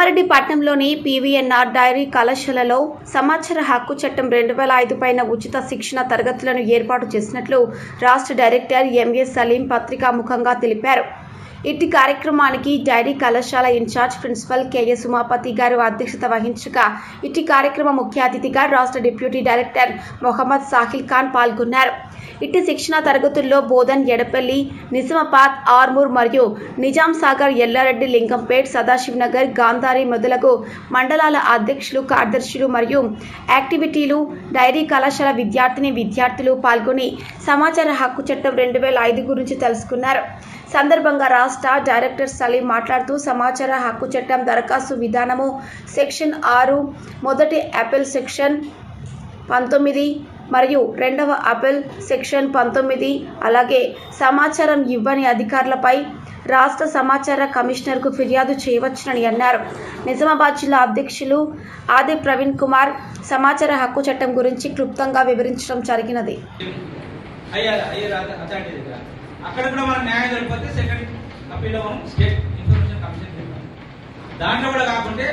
రంగారెడ్డి పట్టణంలోని PVNR dairy కళాశాలలో సమాచార హక్కు చట్టం 2005 పైన ఉచిత శిక్షణ తరగతులను ఏర్పాటు చేసినట్లు రాష్ట్ర డైరెక్టర్ ఎంఏ సలీం పత్రికాముఖంగా తెలిపారు. ఇట్టి కార్యక్రమానికి డైరీ కళాశాల ఇన్ఛార్జ్ ప్రిన్సిపల్ కేఎస్ ఉమాపతి గారు అధ్యక్షత వహించగా ఇట్టి కార్యక్రమ ముఖ్య అతిథిగా రాష్ట్ర డిప్యూటీ డైరెక్టర్ మొహమ్మద్ సాహిల్ ఖాన్ పాల్గొన్నారు. ఇట్టి శిక్షణ తరగతుల్లో బోధన్, ఎడపల్లి, నిజామాబాద్, ఆర్మూర్ మరియు నిజాం సాగర్, ఎల్లారెడ్డి, లింగంపేట్, సదాశివనగర్, గాంధారి మొదలగు మండలాల అధ్యక్షులు, కార్యదర్శులు మరియు యాక్టివిటీలు డైరీ కళాశాల విద్యార్థులు పాల్గొని సమాచార హక్కు చట్టం 2005 గురించి తెలుసుకున్నారు. సందర్భంగా రాష్ట్ర డైరెక్టర్ సలీం మాట్లాడుతూ సమాచార హక్కు చట్టం దరఖాస్తు విధానము సెక్షన్ 6 మొదటి అపెల్ సెక్షన్ 19 మరియు రెండవ అపెల్ సెక్షన్ 19 అలాగే సమాచారం ఇవ్వని అధికారులపై రాష్ట్ర సమాచార కమిషనర్కు ఫిర్యాదు చేయవచ్చునని అన్నారు. నిజామాబాద్ జిల్లా అధ్యక్షులు ఆది ప్రవీణ్ కుమార్ సమాచార హక్కు చట్టం గురించి క్లుప్తంగా వివరించడం జరిగినది. అక్కడ కూడా మనం న్యాయం దొరికిపోతే సెకండ్ అప్పీల్లో మనం స్టేట్ ఇన్ఫర్మేషన్ కమిషన్ పెట్టాం. దాంట్లో కూడా కాకుంటే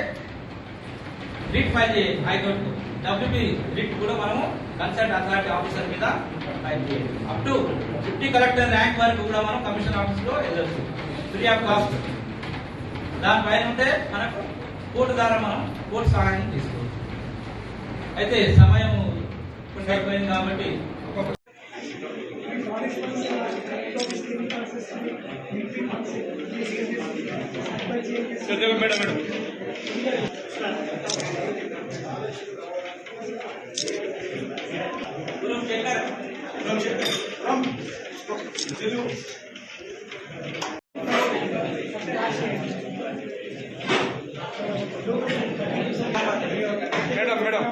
రిట్ ఫైల్ చేయాలి హైకోర్టు. డబ్ల్యూపీ రిట్ కూడా మనము కన్సల్ట్ అథారిటీ ఆఫీసర్ మీద ఫైల్ చేయాలి. అప్ టు 50 కలెక్టర్ ర్యాంక్ వరకు కూడా మనం కమిషన్ ఆఫీస్ లో వెళ్ళొచ్చు ఫ్రీ ఆఫ్ కాస్ట్. దానిపైన ఉంటే మనకు కోర్టు ద్వారా మనం కోర్టు సహాయం తీసుకోవచ్చు. అయితే సమయం అయిపోయింది కాబట్టి మేడం మేడం